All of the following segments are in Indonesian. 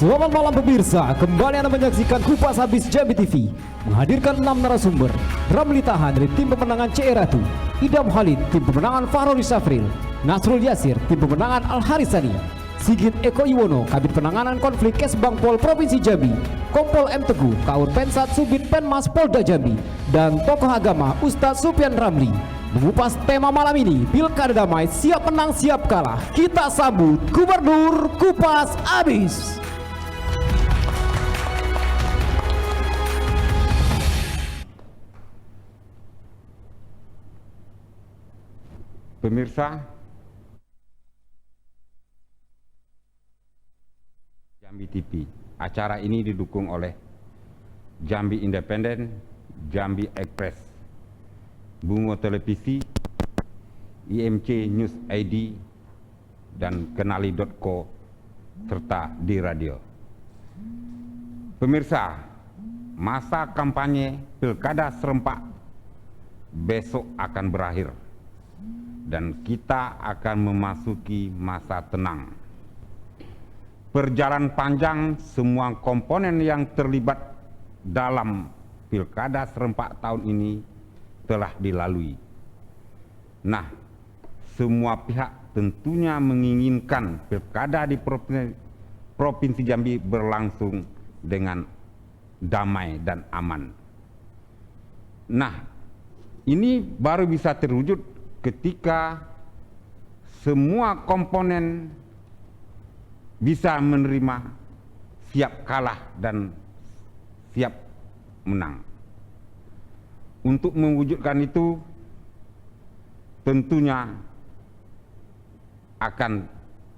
Selamat malam pemirsa, kembali Anda menyaksikan Kupas Habis Jambi TV menghadirkan 6 narasumber. Ramli Tahan dari tim pemenangan CE Ratu, Idam Khalid tim pemenangan Fahrul Safril, Nasrul Yasir tim pemenangan Al Harisani, Sigit Eko Iwono Kabit Penanganan Konflik Kesbangpol Provinsi Jambi, Kompol M Teguh Kaur Pensat Subit Penmas Polda Jambi, dan tokoh agama Ustadz Sufyan Ramli. Mengupas tema malam ini, Pilkada Damai, siap menang siap kalah. Kita sambut Gubernur Kupas Habis. Pemirsa Jambi TV, acara ini didukung oleh Jambi Independen, Jambi Express, Bungo Televisi, IMC News ID, dan Kenali.co, serta di radio. Pemirsa, masa kampanye Pilkada Serempak besok akan berakhir dan kita akan memasuki masa tenang. Perjalanan panjang semua komponen yang terlibat dalam Pilkada Serempak tahun ini telah dilalui. Nah, semua pihak tentunya menginginkan Pilkada di Provinsi Jambi berlangsung dengan damai dan aman. Nah, ini baru bisa terwujud ketika semua komponen bisa menerima siap kalah dan siap menang. Untuk mewujudkan itu tentunya akan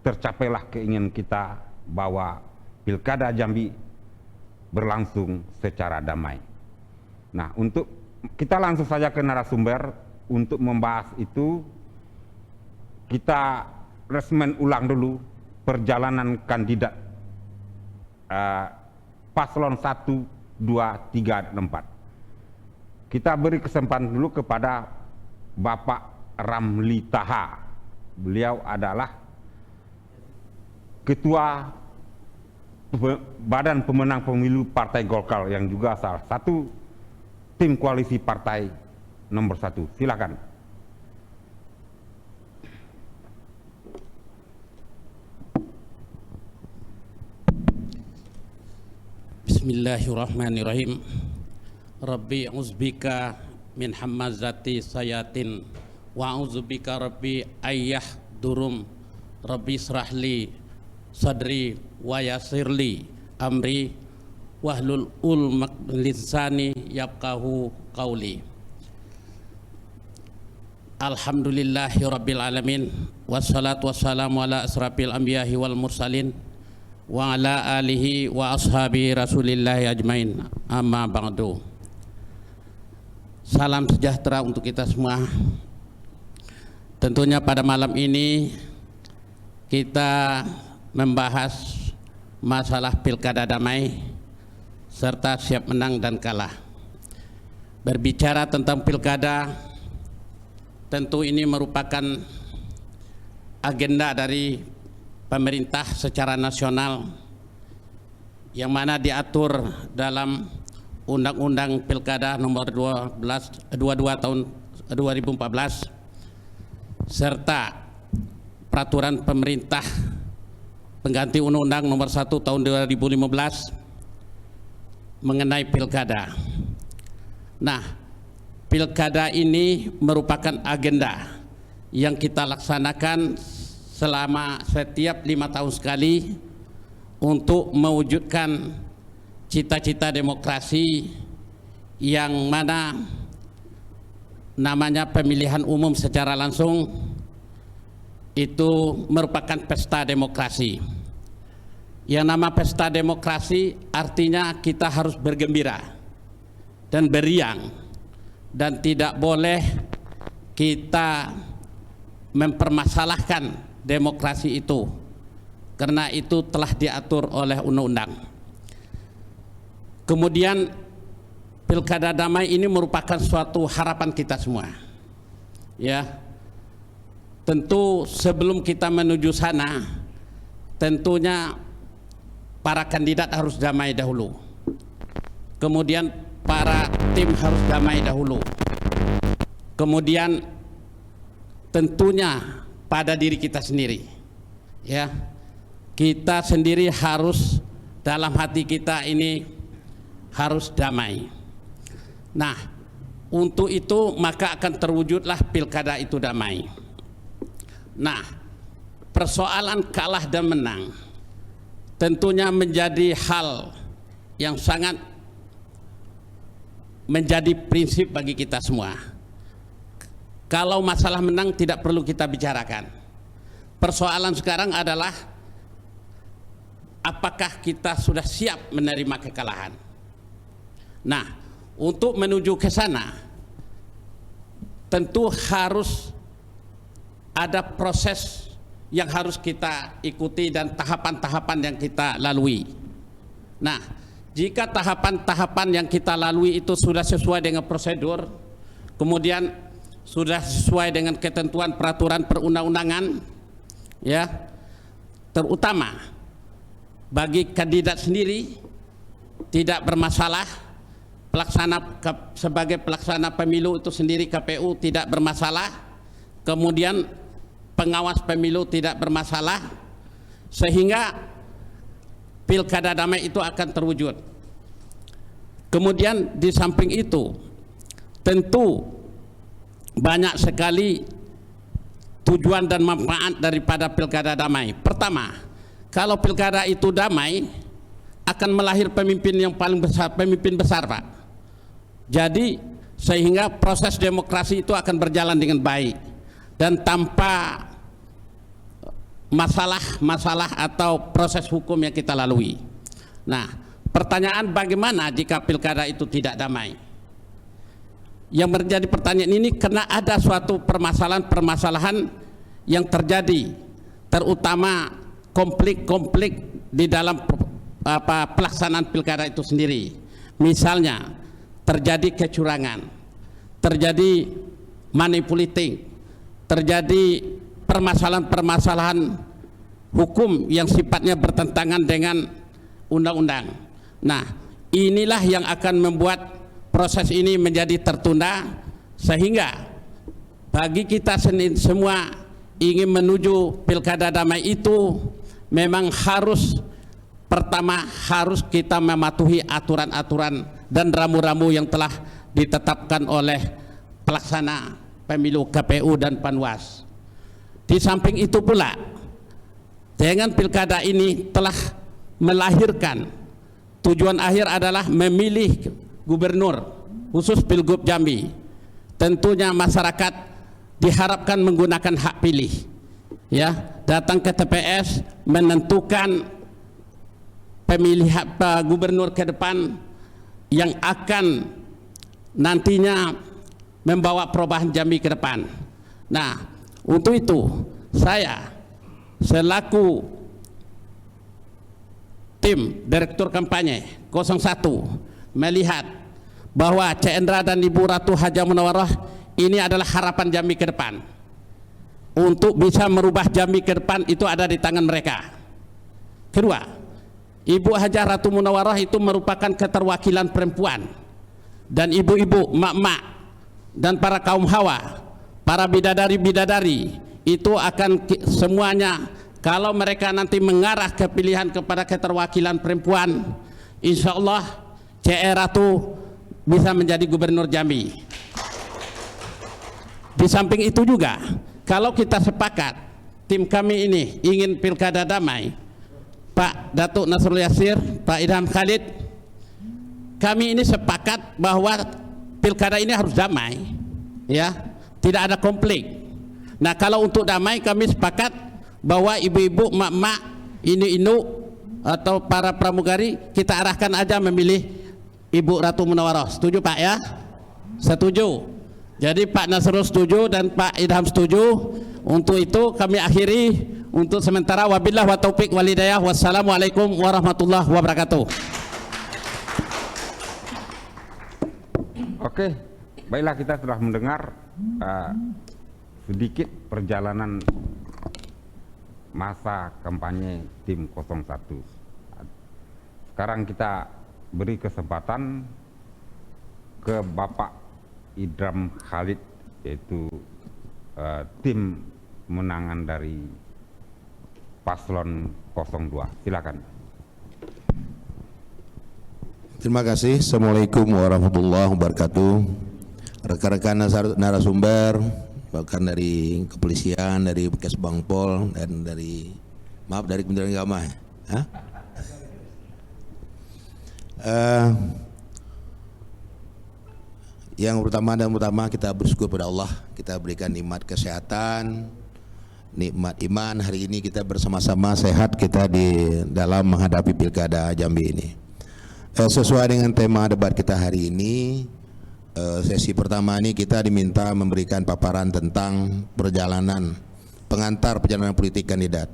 tercapailah keinginan kita bahwa Pilkada Jambi berlangsung secara damai. Nah, untuk kita langsung saja ke narasumber. Untuk membahas itu, kita resmen ulang dulu perjalanan kandidat paslon 1, 2, 3, dan 4. Kita beri kesempatan dulu kepada Bapak Ramli Taha. Beliau adalah Ketua Badan Pemenang Pemilu Partai Golkar yang juga salah satu tim koalisi partai nomor 1. Silakan. Bismillahirrahmanirrahim. Rabbi uzbika min hamazati sayatin wa uzbika rabbi ayyah durum. Rabbi israhli sadri wa yasirli amri wahlul ulmak lisani yafqahu qawli. Alhamdulillahi rabbil alamin, wassalatu wassalamu ala asrafil anbiya'i wal mursalin wa ala alihi wa ashabi rasulillahi ajmain, amma ba'du. Salam sejahtera untuk kita semua. Tentunya pada malam ini kita membahas masalah Pilkada Damai serta siap menang dan kalah. Berbicara tentang Pilkada, tentu ini merupakan agenda dari pemerintah secara nasional yang mana diatur dalam Undang-Undang Pilkada nomor 22 tahun 2014 serta peraturan pemerintah pengganti Undang-Undang nomor 1 tahun 2015 mengenai Pilkada. Nah, Pilkada ini merupakan agenda yang kita laksanakan selama setiap 5 tahun sekali untuk mewujudkan cita-cita demokrasi yang mana namanya pemilihan umum secara langsung itu merupakan pesta demokrasi. Yang nama pesta demokrasi artinya kita harus bergembira dan beriang, dan tidak boleh kita mempermasalahkan demokrasi itu, karena itu telah diatur oleh undang-undang. Kemudian Pilkada Damai ini merupakan suatu harapan kita semua. Ya, tentu sebelum kita menuju sana, tentunya para kandidat harus damai dahulu, kemudian para tim harus damai dahulu, kemudian tentunya pada diri kita sendiri, ya, kita sendiri harus dalam hati kita ini harus damai. Nah, untuk itu maka akan terwujudlah pilkada itu damai. Nah, persoalan kalah dan menang tentunya menjadi hal yang sangat menjadi prinsip bagi kita semua. Kalau masalah menang tidak perlu kita bicarakan. Persoalan sekarang adalah apakah kita sudah siap menerima kekalahan. Nah, untuk menuju ke sana tentu harus ada proses yang harus kita ikuti dan tahapan-tahapan yang kita lalui. Nah, jika tahapan-tahapan yang kita lalui itu sudah sesuai dengan prosedur, kemudian sudah sesuai dengan ketentuan peraturan perundang-undangan, ya, terutama bagi kandidat sendiri tidak bermasalah, sebagai pelaksana pemilu itu sendiri KPU tidak bermasalah, kemudian pengawas pemilu tidak bermasalah, sehingga pilkada damai itu akan terwujud. Kemudian di samping itu tentu banyak sekali tujuan dan manfaat daripada pilkada damai. Pertama, kalau pilkada itu damai akan melahir pemimpin yang paling besar, pemimpin besar, Pak. Jadi sehingga proses demokrasi itu akan berjalan dengan baik dan tanpa masalah atau proses hukum yang kita lalui. Nah, pertanyaan bagaimana jika pilkada itu tidak damai? Yang menjadi pertanyaan ini karena ada suatu permasalahan yang terjadi, terutama konflik-konflik di dalam pelaksanaan pilkada itu sendiri. Misalnya terjadi kecurangan, terjadi money politik, terjadi permasalahan-permasalahan hukum yang sifatnya bertentangan dengan undang-undang. Nah, inilah yang akan membuat proses ini menjadi tertunda, sehingga bagi kita semua ingin menuju pilkada damai itu memang harus pertama harus kita mematuhi aturan-aturan dan ramu-ramu yang telah ditetapkan oleh pelaksana pemilu KPU dan Panwas. Di samping itu pula, dengan pilkada ini telah melahirkan tujuan akhir adalah memilih gubernur khusus Pilgub Jambi. Tentunya masyarakat diharapkan menggunakan hak pilih, ya, datang ke TPS menentukan pemilihan gubernur ke depan yang akan nantinya membawa perubahan Jambi ke depan. Nah, untuk itu saya selaku tim Direktur Kampanye 01 melihat bahwa Cik Endra dan Ibu Ratu Hajah Munawarah ini adalah harapan Jambi ke depan. Untuk bisa merubah Jambi ke depan itu ada di tangan mereka. Kedua, Ibu Hajah Ratu Munawarah itu merupakan keterwakilan perempuan, dan ibu-ibu, mak-mak, dan para kaum hawa, para bidadari-bidadari itu akan semuanya, kalau mereka nanti mengarah ke pilihan kepada keterwakilan perempuan, insya Allah Cik Ratu bisa menjadi gubernur Jambi. Di samping itu juga, kalau kita sepakat, tim kami ini ingin pilkada damai, Pak Datuk Nasrul Yasir, Pak Idham Khalid, kami ini sepakat bahwa pilkada ini harus damai, ya, tidak ada konflik. Nah, kalau untuk damai kami sepakat bahwa ibu-ibu, mak-mak, inu-inu atau para pramugari kita arahkan aja memilih Ibu Ratu Munawarah. Setuju Pak ya? Setuju. Jadi Pak Nasrul setuju dan Pak Idham setuju. Untuk itu kami akhiri untuk sementara. Wabillah wa taufiq walhidayah. Wassalamualaikum warahmatullahi wabarakatuh. Oke, baiklah, kita telah mendengar sedikit perjalanan masa kampanye tim 01 Sekarang kita beri kesempatan ke Bapak Idam Khalid, yaitu tim menangan dari Paslon 02. Silakan. Terima kasih. Assalamualaikum warahmatullahi wabarakatuh. Rekan-rekan narasumber, bahkan dari kepolisian, dari Bekas Bangpol, dan dari Kementerian Agama. Yang pertama kita bersyukur pada Allah, kita berikan nikmat kesehatan, nikmat iman. Hari ini kita bersama-sama sehat kita di dalam menghadapi Pilkada Jambi ini. Sesuai dengan tema debat kita hari ini, sesi pertama ini kita diminta memberikan paparan tentang pengantar perjalanan politik kandidat.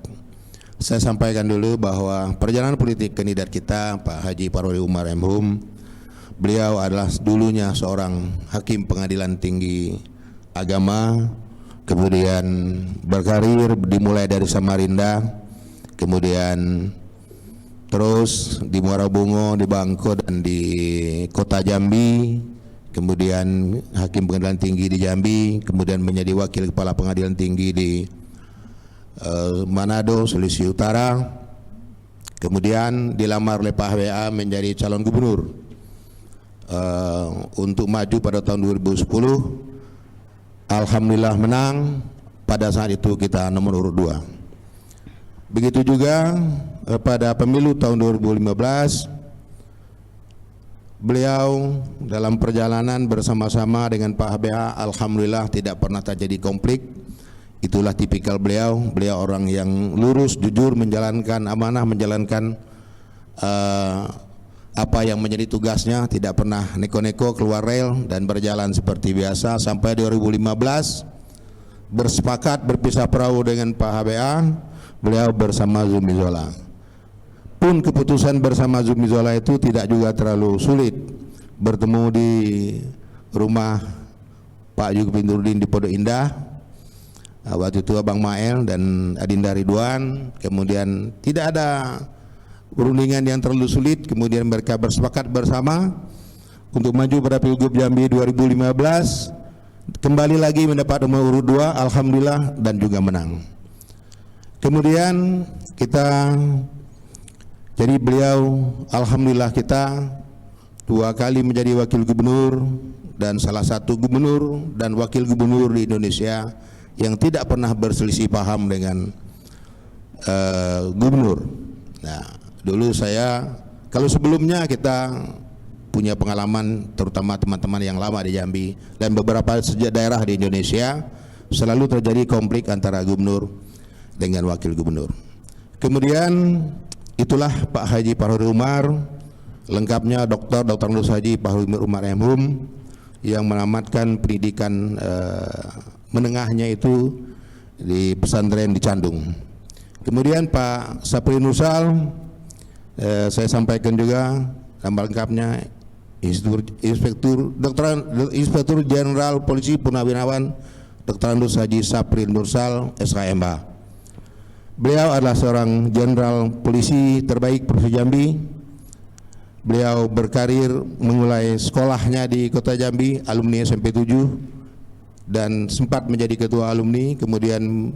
Saya sampaikan dulu bahwa perjalanan politik kandidat kita, Pak Haji Farori Umar MH, beliau adalah dulunya seorang hakim pengadilan tinggi agama, kemudian berkarir dimulai dari Samarinda, kemudian terus di Muara Bungo, di Bangko, dan di Kota Jambi, kemudian hakim pengadilan tinggi di Jambi, kemudian menjadi wakil kepala pengadilan tinggi di Manado, Sulawesi Utara, kemudian dilamar oleh Pak HWA menjadi calon gubernur untuk maju pada tahun 2010. Alhamdulillah menang. Pada saat itu kita nomor urut 2. Begitu juga pada pemilu tahun 2015, beliau dalam perjalanan bersama-sama dengan Pak HBA, alhamdulillah tidak pernah terjadi konflik. Itulah tipikal beliau. Beliau orang yang lurus, jujur, menjalankan amanah, menjalankan apa yang menjadi tugasnya, tidak pernah neko-neko keluar rel dan berjalan seperti biasa sampai 2015 bersepakat berpisah perahu dengan Pak HBA. Beliau bersama Zumi Zola. Pun keputusan bersama Zumi Zola itu tidak juga terlalu sulit. Bertemu di rumah Pak Yusuf Nurdin di Pondok Indah. Waktu itu Abang Mael dan Adinda Ridwan. Kemudian tidak ada perundingan yang terlalu sulit. Kemudian mereka bersepakat bersama untuk maju pada Pilgub Jambi 2015. Kembali lagi mendapat nomor urut 2, alhamdulillah, dan juga menang. Kemudian jadi beliau, alhamdulillah, kita 2 kali menjadi wakil gubernur dan salah satu gubernur dan wakil gubernur di Indonesia yang tidak pernah berselisih paham dengan gubernur. Nah, dulu kalau sebelumnya kita punya pengalaman, terutama teman-teman yang lama di Jambi dan beberapa daerah di Indonesia, selalu terjadi konflik antara gubernur dengan wakil gubernur. Kemudian itulah Pak Haji Farori Umar, lengkapnya Dr. Nur Haji Farori Umar MH, yang menamatkan pendidikan menengahnya itu di pesantren di Candung. Kemudian Pak Sapri Nursal, saya sampaikan juga nama lengkapnya Inspektur Jenderal Polisi Purnawirawan Dr. Nur Haji Sapri Nursal SKMH. Beliau adalah seorang jenderal polisi terbaik Provinsi Jambi. Beliau berkarir memulai sekolahnya di Kota Jambi, alumni SMP 7, dan sempat menjadi ketua alumni, kemudian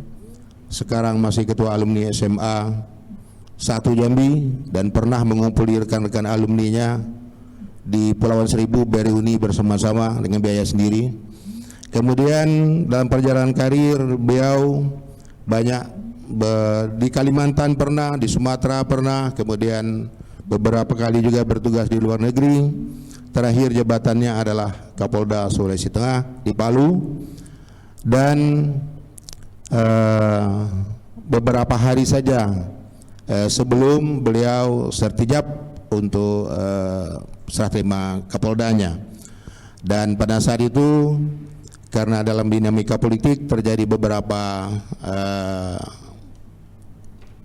sekarang masih ketua alumni SMA 1 Jambi, dan pernah mengumpuli rekan-rekan alumninya di Pulauan Seribu, Berihuni bersama-sama dengan biaya sendiri. Kemudian dalam perjalanan karir beliau banyak di Kalimantan pernah, di Sumatera pernah, kemudian beberapa kali juga bertugas di luar negeri. Terakhir jabatannya adalah Kapolda Sulawesi Tengah di Palu, dan beberapa hari saja sebelum beliau sertijab untuk serah terima Kapoldanya. Dan pada saat itu karena dalam dinamika politik terjadi beberapa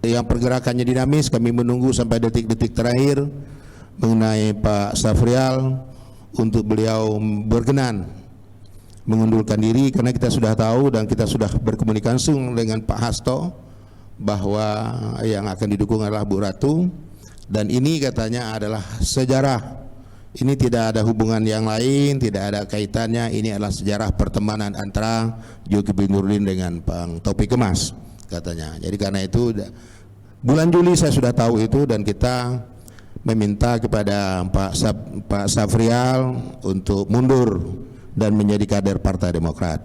yang pergerakannya dinamis, kami menunggu sampai detik-detik terakhir mengenai Pak Safrial untuk beliau berkenan mengundurkan diri, karena kita sudah tahu dan kita sudah berkomunikasi dengan Pak Hasto bahwa yang akan didukung adalah Bu Ratu. Dan ini katanya adalah sejarah. Ini tidak ada hubungan yang lain, tidak ada kaitannya. Ini adalah sejarah pertemanan antara Zulkifli Nurdin dengan Bang Taufik Kemas katanya. Jadi karena itu bulan Juli saya sudah tahu itu, dan kita meminta kepada Pak Safrial untuk mundur dan menjadi kader Partai Demokrat.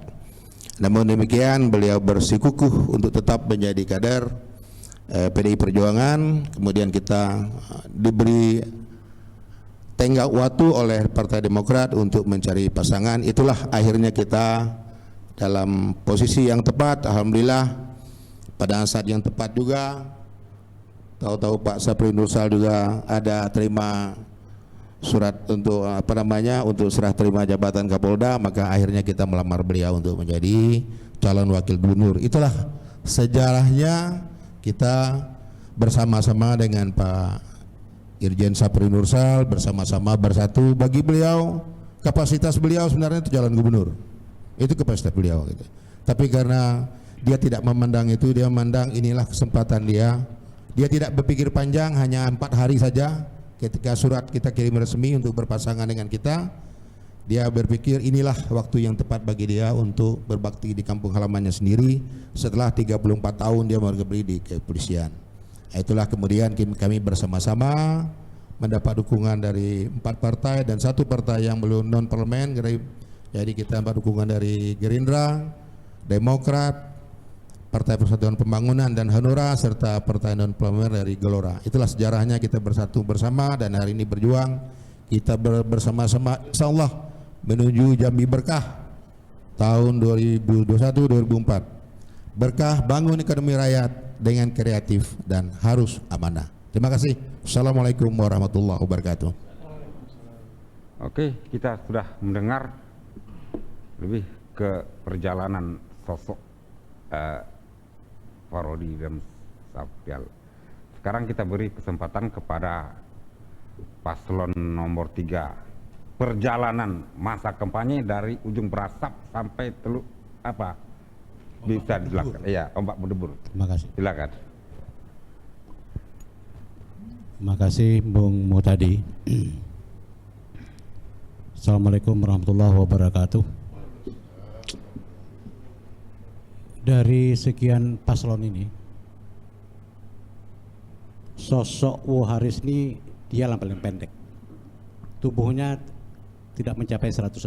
Namun demikian beliau bersikukuh untuk tetap menjadi kader PDI Perjuangan. Kemudian kita diberi tenggat waktu oleh Partai Demokrat untuk mencari pasangan. Itulah akhirnya kita dalam posisi yang tepat, alhamdulillah pada saat yang tepat juga. Tahu-tahu Pak Sapri Nursal juga ada terima surat untuk untuk serah terima jabatan Kapolda, maka akhirnya kita melamar beliau untuk menjadi calon wakil gubernur. Itulah sejarahnya kita bersama-sama dengan Pak Irjen Sapri Nursal, bersama-sama bersatu. Bagi beliau, kapasitas beliau sebenarnya itu calon gubernur, itu kapasitas beliau gitu. Tapi karena dia tidak memandang itu, dia memandang inilah kesempatan dia. Dia tidak berpikir panjang, hanya 4 hari saja ketika surat kita kirim resmi untuk berpasangan dengan kita. Dia berpikir inilah waktu yang tepat bagi dia untuk berbakti di kampung halamannya sendiri setelah 34 tahun dia berbakti di kepolisian. Itulah kemudian kami bersama-sama mendapat dukungan dari 4 partai dan 1 partai yang belum non parlemen. Jadi kita dapat dukungan dari Gerindra, Demokrat, Partai Persatuan Pembangunan dan Hanura, serta partai non parlemen dari Gelora. Itulah sejarahnya kita bersatu bersama dan hari ini berjuang kita bersama-sama, insyaallah menuju Jambi Berkah tahun 2021-2024. Berkah bangun ekonomi rakyat dengan kreatif dan harus amanah. Terima kasih. Assalamualaikum warahmatullahi wabarakatuh. Oke, kita sudah mendengar lebih ke perjalanan sosok Farodi dan Safrial. Sekarang kita beri kesempatan kepada paslon nomor 3. Perjalanan masa kampanye dari ujung Berasap sampai Teluk apa? Bisa dilakukan. Iya, Ombak Berdebur. Terima kasih. Silakan. Terima kasih Bung Mutadi. Assalamualaikum warahmatullahi wabarakatuh. Dari sekian paslon ini, sosok Haris ini dia yang paling pendek. Tubuhnya tidak mencapai 160.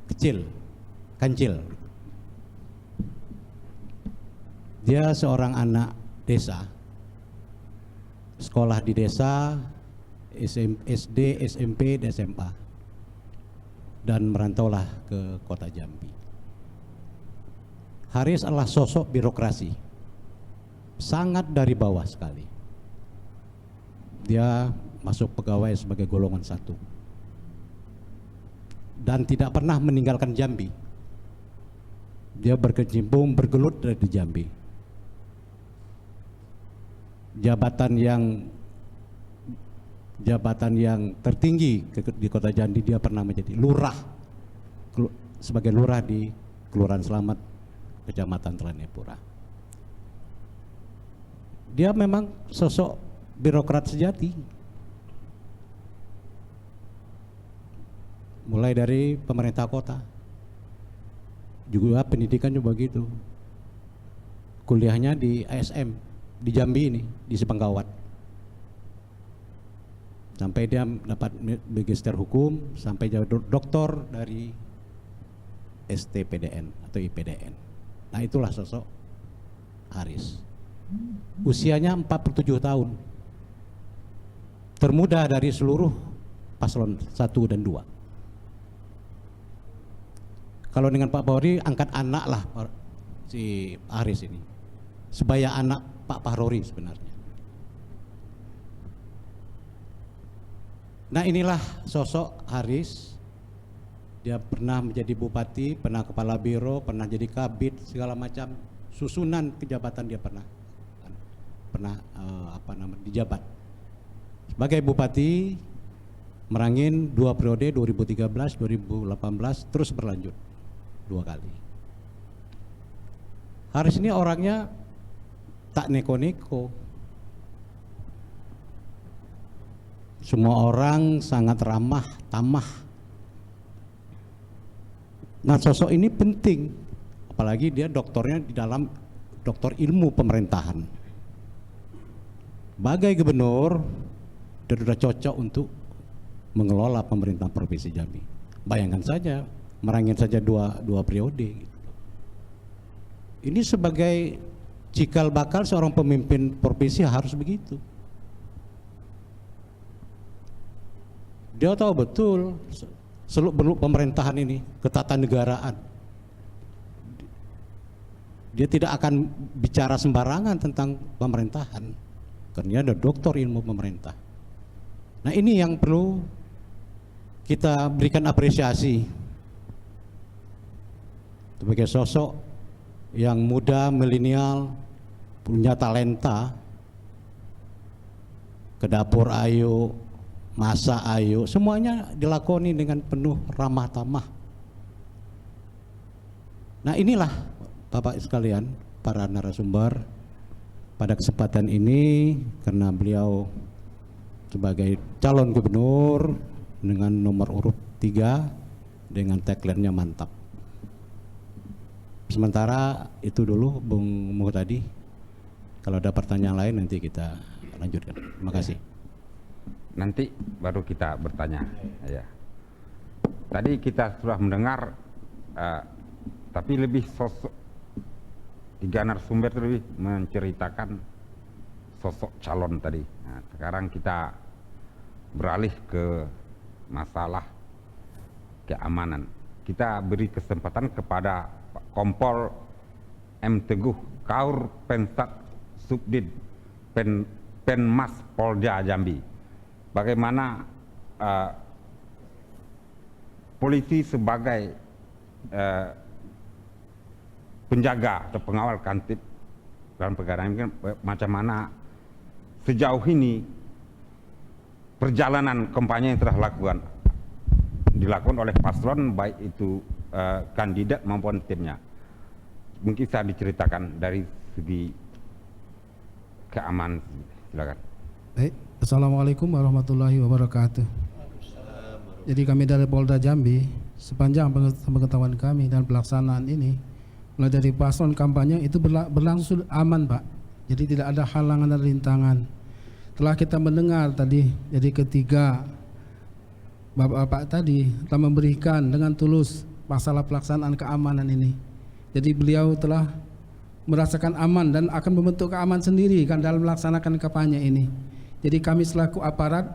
Kecil, kancil. Dia seorang anak desa, sekolah di desa, SD, SMP, dan SMA, dan merantaulah ke kota Jambi. Haris adalah sosok birokrasi, sangat dari bawah sekali. Dia masuk pegawai sebagai golongan 1 dan tidak pernah meninggalkan Jambi. Dia berkecimpung, bergelut di Jambi. Jabatan yang tertinggi di kota Jambi, dia pernah menjadi lurah, sebagai lurah di Kelurahan Selamat, Kecamatan Telanepura. Dia memang sosok birokrat sejati. Mulai dari pemerintah kota, juga pendidikan juga begitu. Kuliahnya di ASM di Jambi ini, di Sepenggawat. Sampai dia dapat magister hukum, sampai jadi doktor dari STPDN atau IPDN. Nah, itulah sosok Haris. Usianya 47 tahun. Termuda dari seluruh paslon 1 dan 2. Kalau dengan Pak Fahrori, angkat anak lah si Haris ini. Sebaya anak Pak Fahrori sebenarnya. Nah, inilah sosok Haris. Dia pernah menjadi bupati, pernah kepala biro, pernah jadi kabid, segala macam susunan kejabatan dia pernah dijabat. Sebagai bupati Merangin 2 periode, 2013, 2018, terus berlanjut 2 kali. Haris ini orangnya tak neko-neko. Semua orang sangat ramah, tamah. Nah, sosok ini penting, apalagi dia doktornya di dalam doktor ilmu pemerintahan. Sebagai gubernur, dia sudah cocok untuk mengelola pemerintahan Provinsi Jambi. Bayangkan saja, merangin saja dua periode. Gitu. Ini sebagai cikal bakal seorang pemimpin provinsi harus begitu. Dia tahu betul seluk-beluk pemerintahan ini, ketatanegaraan. Dia tidak akan bicara sembarangan tentang pemerintahan, karena dia ada doktor ilmu pemerintah. Nah, ini yang perlu kita berikan apresiasi sebagai sosok yang muda, milenial, punya talenta, ke dapur ayo, masak ayo, semuanya dilakoni dengan penuh ramah tamah. Nah, inilah Bapak sekalian, para narasumber, pada kesempatan ini karena beliau sebagai calon gubernur dengan nomor urut 3 dengan tagline-nya mantap. Sementara itu dulu Bung Muhtadi. Kalau ada pertanyaan lain nanti kita lanjutkan. Terima kasih. Nanti baru kita bertanya. Ya. Tadi kita sudah mendengar, tapi lebih sosok 3 narasumber itu lebih menceritakan sosok calon tadi. Nah, sekarang kita beralih ke masalah keamanan. Kita beri kesempatan kepada Pak Kompol M. Teguh Kaur Pensat Subdit Penmas Polda Jambi. Bagaimana polisi sebagai penjaga atau pengawal kantip dalam perkara ini, macam mana sejauh ini perjalanan kampanye yang telah dilakukan oleh paslon, baik itu kandidat maupun timnya. Mungkin bisa diceritakan dari segi keamanan, silakan. Baik, Assalamualaikum warahmatullahi wabarakatuh. Jadi kami dari Polda Jambi, sepanjang pengetahuan kami dan pelaksanaan ini, mulai dari paslon kampanye itu berlangsung aman, Pak. Jadi tidak ada halangan dan rintangan. Telah kita mendengar tadi, jadi ketiga Bapak-bapak tadi telah memberikan dengan tulus masalah pelaksanaan keamanan ini. Jadi beliau telah merasakan aman dan akan membentuk keamanan sendiri kan dalam melaksanakan kampanye ini. Jadi kami selaku aparat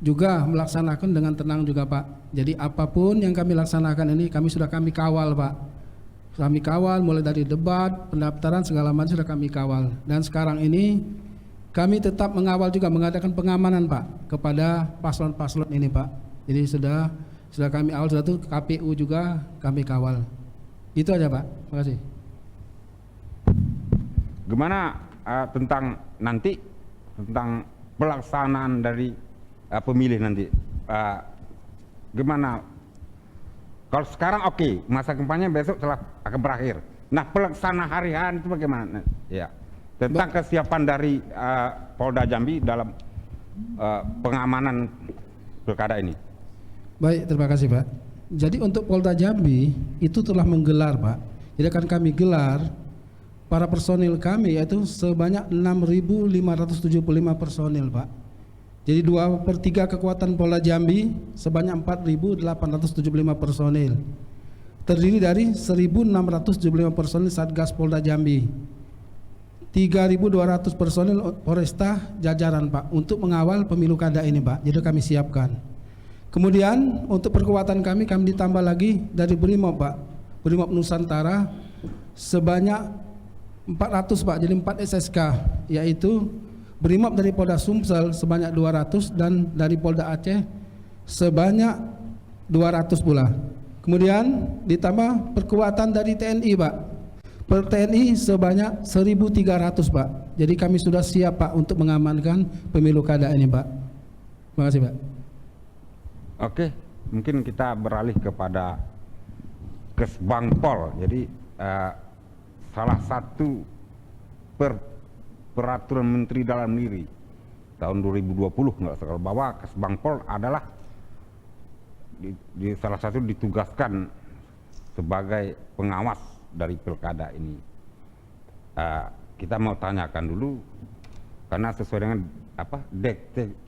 juga melaksanakan dengan tenang juga, Pak. Jadi apapun yang kami laksanakan ini kami kawal, Pak. Kami kawal mulai dari debat, pendaftaran segala macam sudah kami kawal. Dan sekarang ini kami tetap mengawal juga, mengadakan pengamanan, Pak, kepada paslon-paslon ini, Pak. Jadi sudah kami awal, sudah tuh KPU juga kami kawal. Itu aja, Pak. Terima kasih. Gimana tentang nanti tentang pelaksanaan dari pemilih nanti? Gimana? Kalau sekarang oke, masa kampanye besok telah akan berakhir. Nah, pelaksanaan hari-hari itu bagaimana? Ya, tentang kesiapan dari Polda Jambi dalam pengamanan pilkada ini. Baik, terima kasih, Pak. Jadi untuk Polda Jambi itu telah menggelar, Pak. Jadi akan kami gelar para personil kami yaitu sebanyak 6.575 personil, Pak. Jadi 2/3 kekuatan Polda Jambi sebanyak 4.875 personil. Terdiri dari 1.675 personil Satgas Polda Jambi, 3.200 personil Polresta jajaran, Pak, untuk mengawal pemilu kada ini, Pak. Jadi kami siapkan. Kemudian untuk perkuatan kami ditambah lagi dari Brimob, Pak. Brimob Nusantara sebanyak 400, Pak. Jadi 4 SSK, yaitu Brimob dari Polda Sumsel sebanyak 200 dan dari Polda Aceh sebanyak 200 pula. Kemudian ditambah perkuatan dari TNI, Pak. Per TNI sebanyak 1.300, Pak. Jadi kami sudah siap, Pak, untuk mengamankan pemilu kada ini, Pak. Terima kasih, Pak. Oke, mungkin kita beralih kepada Kesbangpol. Jadi salah satu peraturan Menteri Dalam Negeri tahun 2020 nggak salah, bahwa Kesbangpol adalah di salah satu ditugaskan sebagai pengawas dari pilkada ini. Kita mau tanyakan dulu, karena sesuai dengan apa,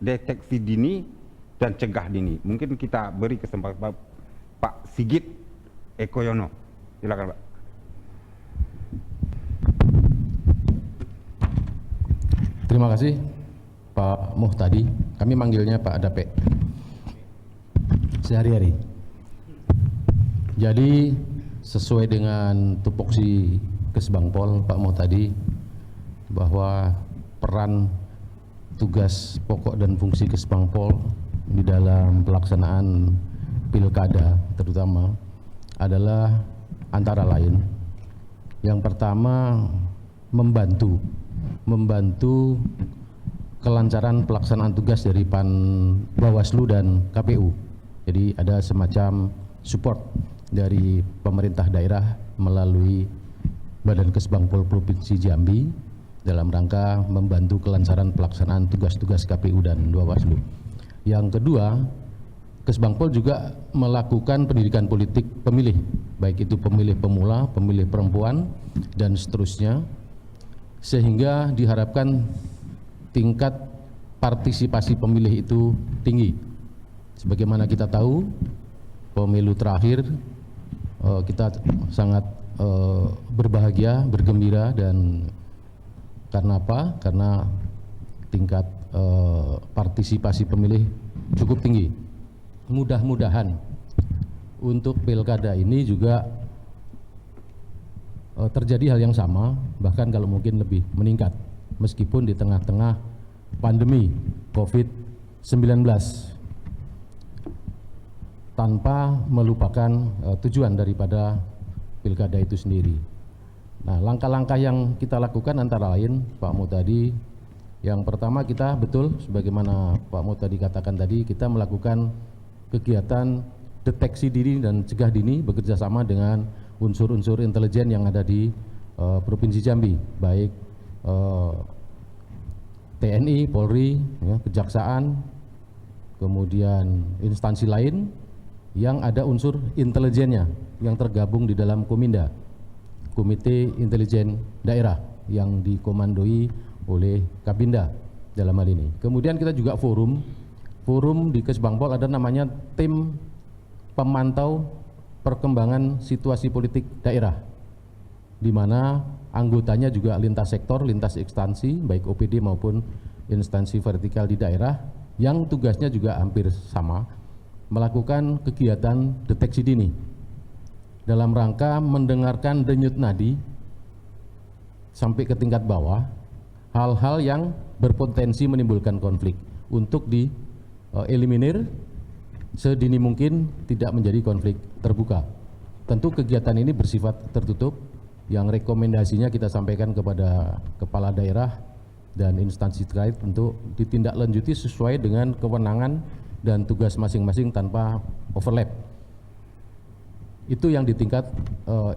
deteksi dini dan cegah dini. Mungkin kita beri kesempatan Pak Sigit Ekoyono, silakan Pak. Terima kasih Pak Muhtadi, kami manggilnya Pak Dape sehari-hari. Jadi sesuai dengan tupoksi Kesbangpol Pak Muhtadi, bahwa peran tugas pokok dan fungsi Kesbangpol di dalam pelaksanaan pilkada terutama adalah antara lain, yang pertama membantu kelancaran pelaksanaan tugas dari Bawaslu dan KPU. Jadi ada semacam support dari pemerintah daerah melalui Badan Kesbangpol Provinsi Jambi dalam rangka membantu kelancaran pelaksanaan tugas-tugas KPU dan Bawaslu. Yang kedua, Kesbangpol juga melakukan pendidikan politik pemilih, baik itu pemilih pemula, pemilih perempuan, dan seterusnya, sehingga diharapkan tingkat partisipasi pemilih itu tinggi. Sebagaimana kita tahu, pemilu terakhir kita sangat berbahagia, bergembira, dan karena apa? Karena tingkat partisipasi pemilih cukup tinggi. Mudah-mudahan untuk pilkada ini juga terjadi hal yang sama, bahkan kalau mungkin lebih meningkat, meskipun di tengah-tengah pandemi COVID-19, tanpa melupakan tujuan daripada pilkada itu sendiri. Nah, langkah-langkah yang kita lakukan antara lain, Pak Muhtadi, yang pertama kita betul, sebagaimana Pak Muhtadi katakan tadi, kita melakukan kegiatan deteksi dini dan cegah dini bekerjasama dengan unsur-unsur intelijen yang ada di Provinsi Jambi, baik TNI, Polri, ya, Kejaksaan, kemudian instansi lain yang ada unsur intelijennya yang tergabung di dalam Kominda, Komite Intelijen Daerah, yang dikomandoi oleh Kabinda dalam hal ini. Kemudian kita juga forum di Kesbangpol ada namanya Tim Pemantau Perkembangan Situasi Politik Daerah, di mana anggotanya juga lintas sektor, lintas instansi, baik OPD maupun instansi vertikal di daerah, yang tugasnya juga hampir sama, melakukan kegiatan deteksi dini dalam rangka mendengarkan denyut nadi sampai ke tingkat bawah, hal-hal yang berpotensi menimbulkan konflik untuk dieliminir sedini mungkin, tidak menjadi konflik terbuka. Tentu kegiatan ini bersifat tertutup, yang rekomendasinya kita sampaikan kepada kepala daerah dan instansi terkait untuk ditindaklanjuti sesuai dengan kewenangan dan tugas masing-masing tanpa overlap. Itu yang di tingkat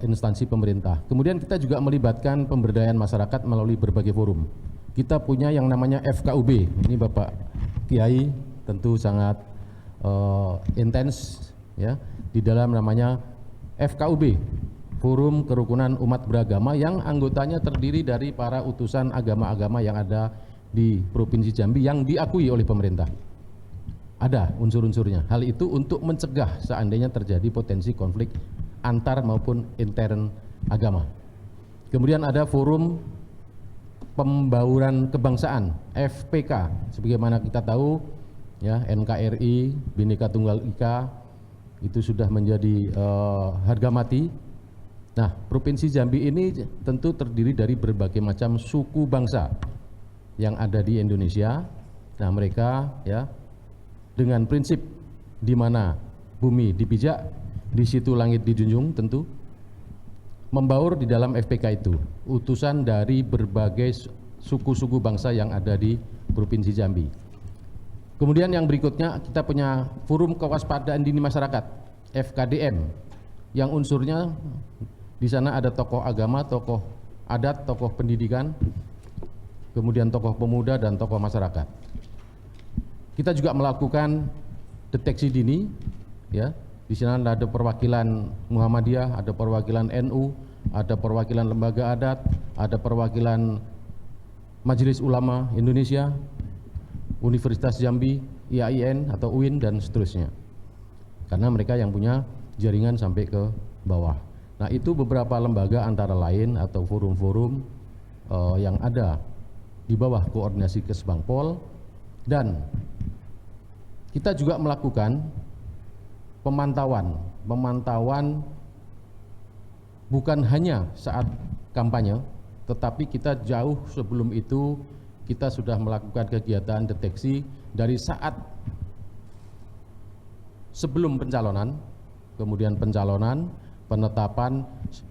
instansi pemerintah. Kemudian kita juga melibatkan pemberdayaan masyarakat melalui berbagai forum. Kita punya yang namanya FKUB, ini Bapak Kiai tentu sangat intens ya, di dalam namanya FKUB, Forum Kerukunan Umat Beragama, yang anggotanya terdiri dari para utusan agama-agama yang ada di Provinsi Jambi yang diakui oleh pemerintah. Ada unsur-unsurnya. Hal itu untuk mencegah seandainya terjadi potensi konflik antar maupun intern agama. Kemudian ada Forum Pembauran Kebangsaan, FPK, sebagaimana kita tahu ya, NKRI, Bhinneka Tunggal Ika itu sudah menjadi harga mati. Nah, Provinsi Jambi ini tentu terdiri dari berbagai macam suku bangsa yang ada di Indonesia. Nah, mereka ya dengan prinsip di mana bumi dipijak, di situ langit dijunjung, tentu membaur di dalam FPK itu utusan dari berbagai suku-suku bangsa yang ada di Provinsi Jambi. Kemudian yang berikutnya kita punya Forum Kewaspadaan Dini Masyarakat, FKDM, yang unsurnya di sana ada tokoh agama, tokoh adat, tokoh pendidikan, kemudian tokoh pemuda dan tokoh masyarakat. Kita juga melakukan deteksi dini, ya. Di sana ada perwakilan Muhammadiyah, ada perwakilan NU, ada perwakilan lembaga adat, ada perwakilan Majelis Ulama Indonesia, Universitas Jambi, IAIN atau UIN dan seterusnya. Karena mereka yang punya jaringan sampai ke bawah. Nah, itu beberapa lembaga antara lain atau forum-forum yang ada di bawah koordinasi Kesbangpol, dan kita juga melakukan pemantauan bukan hanya saat kampanye, tetapi kita jauh sebelum itu kita sudah melakukan kegiatan deteksi dari saat sebelum pencalonan, kemudian pencalonan, penetapan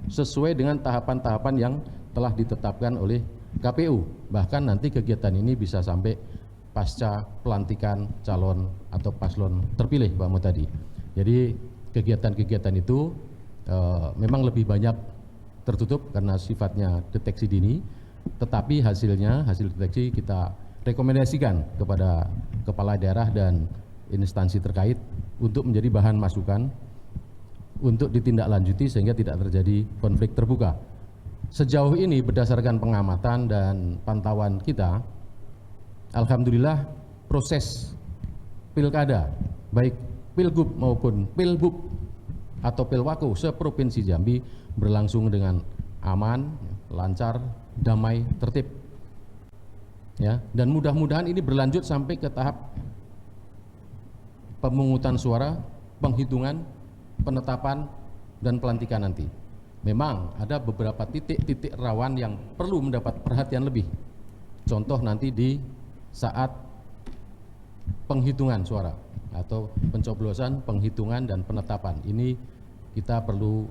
sesuai dengan tahapan-tahapan yang telah ditetapkan oleh KPU. Bahkan nanti kegiatan ini bisa sampai pasca pelantikan calon atau paslon terpilih, Pak Mutadi. Jadi kegiatan-kegiatan itu memang lebih banyak tertutup karena sifatnya deteksi dini, tetapi hasil deteksi kita rekomendasikan kepada kepala daerah dan instansi terkait untuk menjadi bahan masukan untuk ditindaklanjuti sehingga tidak terjadi konflik terbuka. Sejauh ini berdasarkan pengamatan dan pantauan kita, alhamdulillah proses pilkada, baik pilgub maupun pilbub atau pilwako seprovinsi Jambi berlangsung dengan aman, lancar, damai, tertib. Ya, dan mudah-mudahan ini berlanjut sampai ke tahap pemungutan suara, penghitungan, penetapan, dan pelantikan nanti. Memang ada beberapa titik-titik rawan yang perlu mendapat perhatian lebih. Contoh nanti di saat penghitungan suara atau pencoblosan, penghitungan, dan penetapan. Ini kita perlu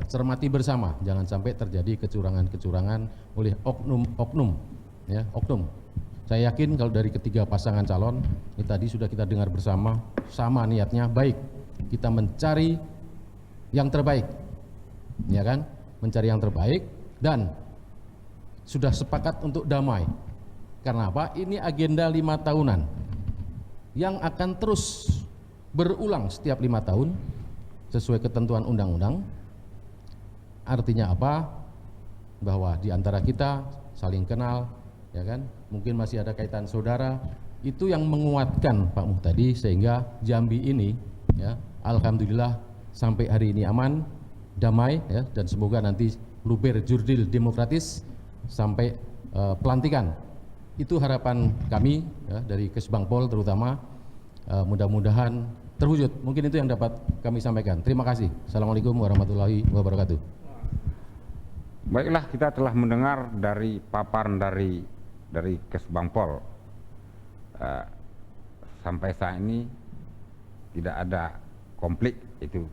cermati bersama, jangan sampai terjadi kecurangan-kecurangan oleh oknum. Ya, oknum. Saya yakin kalau dari ketiga pasangan calon, ini tadi sudah kita dengar bersama, sama niatnya baik. Kita mencari yang terbaik, ya kan? Mencari yang terbaik dan sudah sepakat untuk damai. Karena apa? Ini agenda 5 tahunan yang akan terus berulang setiap 5 tahun sesuai ketentuan undang-undang. Artinya apa? Bahwa di antara kita saling kenal, ya kan? Mungkin masih ada kaitan saudara. Itu yang menguatkan Pak Muhtadi sehingga Jambi ini, ya, alhamdulillah sampai hari ini aman, damai, ya, dan semoga nanti luber jurdil demokratis sampai pelantikan. Itu harapan kami, ya, dari Kesbangpol terutama, mudah-mudahan terwujud. Mungkin itu yang dapat kami sampaikan. Terima kasih. Assalamualaikum warahmatullahi wabarakatuh. Baiklah, kita telah mendengar dari paparan dari Kesbangpol. Sampai saat ini tidak ada konflik itu.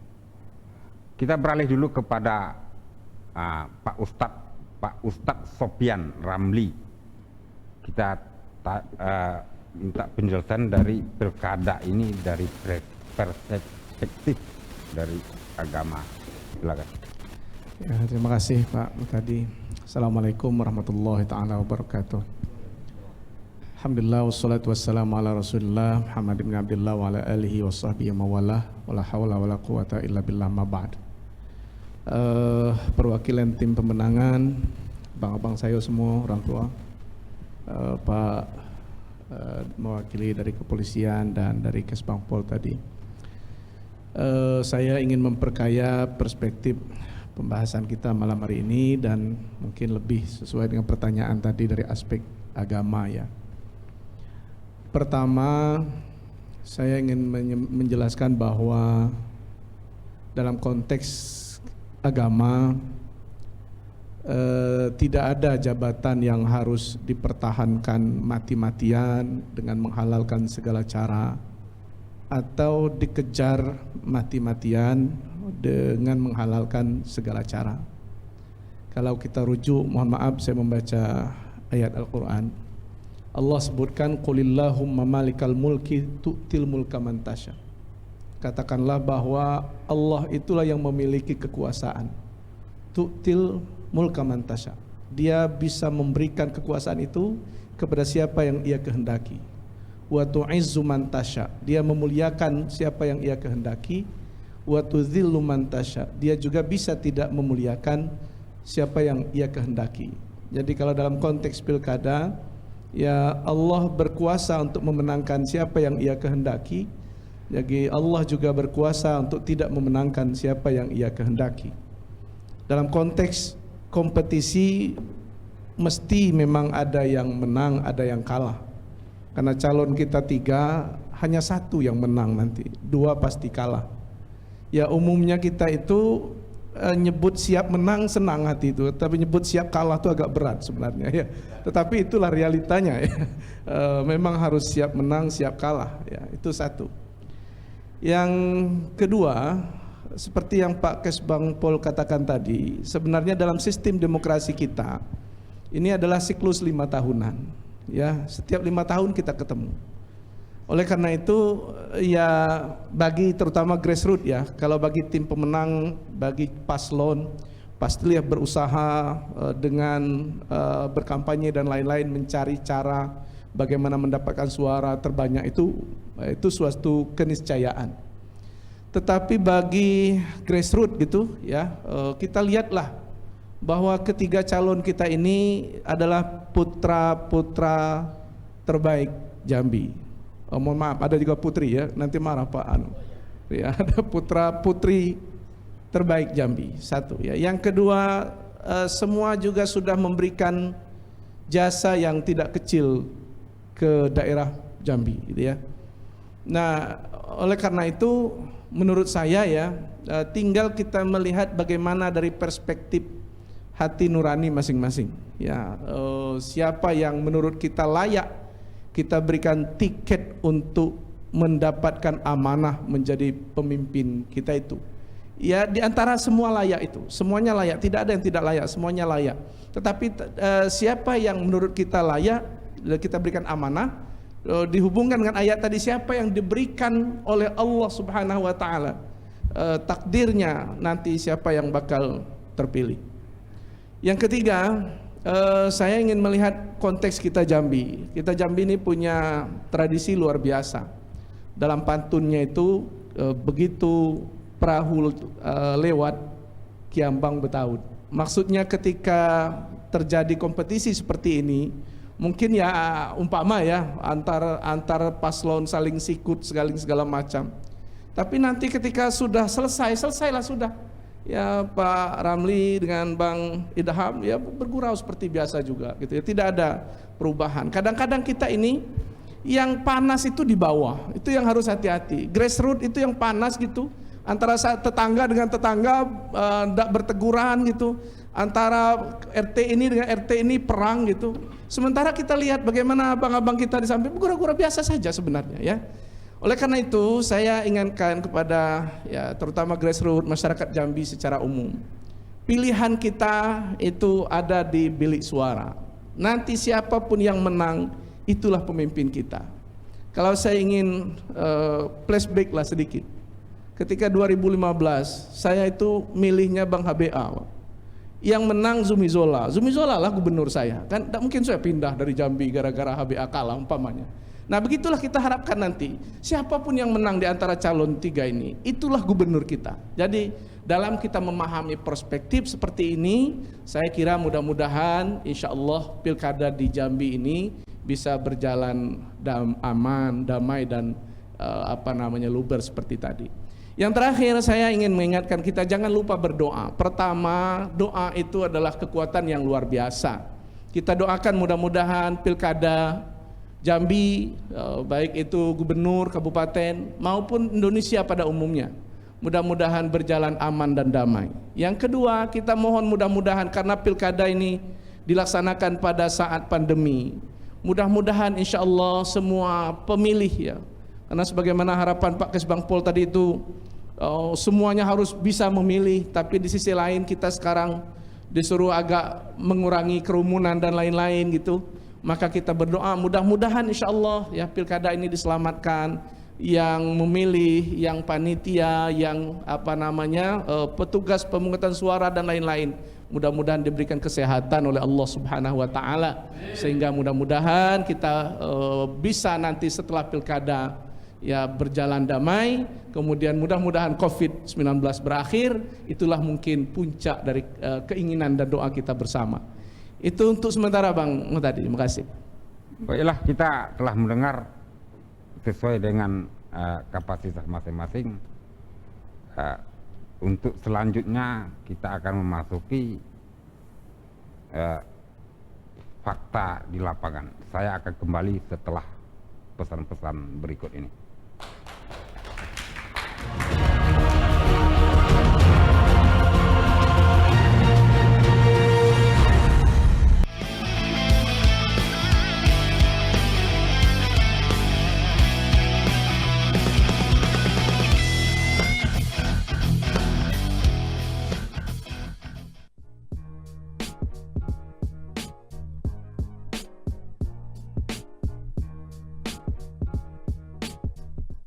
Kita beralih dulu kepada Pak Ustadz Sopyan Ramli. Kita minta penjelasan dari pilkada ini dari perspektif dari agama. Silakan. Ya, terima kasih Pak Mutadi. Assalamualaikum warahmatullahi taala wabarakatuh. Alhamdulillah wassalatu wassalamu ala Rasulillah Muhammad bin Abdullah wa ala alihi wa sahbihi wa mawalah wa la hawla wa la quwata illa billah ma ba'd. Perwakilan tim pemenangan, abang-abang saya semua, orang tua, Pak mewakili dari kepolisian dan dari Kesbangpol tadi. Saya ingin memperkaya perspektif pembahasan kita malam hari ini dan mungkin lebih sesuai dengan pertanyaan tadi dari aspek agama, ya. Pertama, saya ingin menjelaskan bahwa dalam konteks agama tidak ada jabatan yang harus dipertahankan mati-matian dengan menghalalkan segala cara atau dikejar mati-matian dengan menghalalkan segala cara. Kalau kita rujuk, mohon maaf saya membaca ayat Al-Quran. Allah sebutkan qulillahumma malikal mulki tu'til mulka man tasya. Katakanlah bahwa Allah itulah yang memiliki kekuasaan. Tu'til mulka man tasya. Dia bisa memberikan kekuasaan itu kepada siapa yang ia kehendaki. wa tu'izzu man tasya, dia memuliakan siapa yang ia kehendaki, wa tudzillu man tasya, dia juga bisa tidak memuliakan siapa yang ia kehendaki. Jadi kalau dalam konteks pilkada, ya Allah berkuasa untuk memenangkan siapa yang ia kehendaki, jadi Allah juga berkuasa untuk tidak memenangkan siapa yang ia kehendaki. Dalam konteks kompetisi mesti memang ada yang menang, ada yang kalah. Karena calon kita 3, hanya 1 yang menang nanti, 2 pasti kalah. Ya umumnya kita itu nyebut siap menang senang hati itu, tapi nyebut siap kalah itu agak berat sebenarnya ya. Tetapi itulah realitanya ya. Memang harus siap menang, siap kalah ya, itu 1. Yang kedua, seperti yang Pak Kesbang Pol katakan tadi, sebenarnya dalam sistem demokrasi kita ini adalah siklus 5 tahunan ya, setiap 5 tahun kita ketemu. Oleh karena itu ya bagi terutama grassroots ya, kalau bagi tim pemenang, bagi paslon pastilah berusaha dengan berkampanye dan lain-lain, mencari cara bagaimana mendapatkan suara terbanyak, itu suatu keniscayaan. Tetapi bagi grassroots gitu ya, kita lihatlah bahwa ketiga calon kita ini adalah putra-putra terbaik Jambi. Mohon maaf, ada juga putri ya, nanti marah Pak Anu. Ya, ada putra-putri terbaik Jambi, 1 ya. Yang kedua, semua juga sudah memberikan jasa yang tidak kecil ke daerah Jambi gitu ya. Nah, oleh karena itu menurut saya ya, tinggal kita melihat bagaimana dari perspektif hati nurani masing-masing ya, siapa yang menurut kita layak kita berikan tiket untuk mendapatkan amanah menjadi pemimpin kita itu ya. Di antara semua layak itu, semuanya layak, tidak ada yang tidak layak, semuanya layak. Tetapi siapa yang menurut kita layak kita berikan amanah, dihubungkan dengan ayat tadi, siapa yang diberikan oleh Allah Subhanahu wa taala takdirnya nanti siapa yang bakal terpilih. Yang ketiga, saya ingin melihat konteks kita Jambi. Kita Jambi ini punya tradisi luar biasa. Dalam pantunnya itu begitu perahu lewat kiambang betaut. Maksudnya ketika terjadi kompetisi seperti ini, mungkin ya umpama ya antar paslon saling sikut segala macam. Tapi nanti ketika sudah selesailah sudah. Ya Pak Ramli dengan Bang Idham ya bergurau seperti biasa juga gitu ya, tidak ada perubahan. Kadang-kadang kita ini yang panas itu di bawah, itu yang harus hati-hati. Grassroots itu yang panas gitu, antara tetangga dengan tetangga tidak berteguran gitu, antara RT ini dengan RT ini perang gitu. Sementara kita lihat bagaimana abang-abang kita di samping bergurau-gurau biasa saja sebenarnya ya. Oleh karena itu saya ingatkan kepada ya terutama grassroots masyarakat Jambi secara umum, pilihan kita itu ada di bilik suara. Nanti siapapun yang menang itulah pemimpin kita. Kalau saya ingin flashback lah sedikit, ketika 2015 saya itu milihnya Bang HBA, yang menang Zumi Zola lah gubernur saya, kan tidak mungkin saya pindah dari Jambi gara-gara HBA kalah umpamanya. Nah begitulah kita harapkan nanti siapapun yang menang di antara calon 3 ini, itulah gubernur kita. Jadi dalam kita memahami perspektif seperti ini, saya kira mudah-mudahan insya Allah pilkada di Jambi ini bisa berjalan aman, damai dan luber seperti tadi. Yang terakhir saya ingin mengingatkan kita jangan lupa berdoa. Pertama, doa itu adalah kekuatan yang luar biasa. Kita doakan mudah-mudahan pilkada Jambi, baik itu gubernur, kabupaten maupun Indonesia pada umumnya, mudah-mudahan berjalan aman dan damai. Yang kedua, kita mohon mudah-mudahan karena pilkada ini dilaksanakan pada saat pandemi, mudah-mudahan insya Allah semua pemilih ya, karena sebagaimana harapan Pak Kesbang Pol tadi itu semuanya harus bisa memilih, tapi di sisi lain kita sekarang disuruh agak mengurangi kerumunan dan lain-lain gitu. Maka kita berdoa mudah-mudahan insya Allah ya pilkada ini diselamatkan, yang memilih, yang panitia, yang petugas pemungutan suara dan lain-lain, mudah-mudahan diberikan kesehatan oleh Allah Subhanahu wa taala, sehingga mudah-mudahan kita bisa nanti setelah pilkada ya berjalan damai, kemudian mudah-mudahan Covid-19 berakhir. Itulah mungkin puncak dari keinginan dan doa kita bersama. Itu untuk sementara Bang Muhtadi, terima kasih. Baiklah, kita telah mendengar sesuai dengan kapasitas masing-masing. Untuk selanjutnya kita akan memasuki fakta di lapangan. Saya akan kembali setelah pesan-pesan berikut ini.